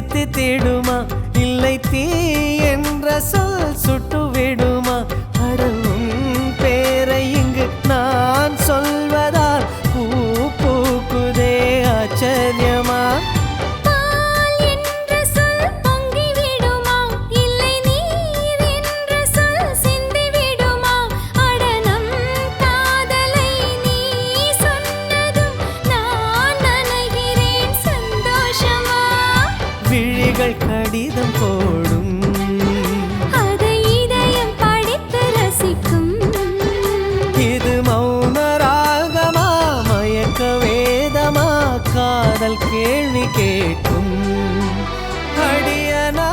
தித்தித்திடுமா இல்லை தீ என்ற சொல் சுட்டு விடுமா அடவும் பேரை இங்கு நான் சொல்வதால் பூ பூக்குதே ஆச்சரியமா கடிதம் போடும் அதை இதயம் படித்து ரசிக்கும் இது மௌன ராகமா மயக்க வேதமா காதல் கேள்வி கேட்கும் அடியனா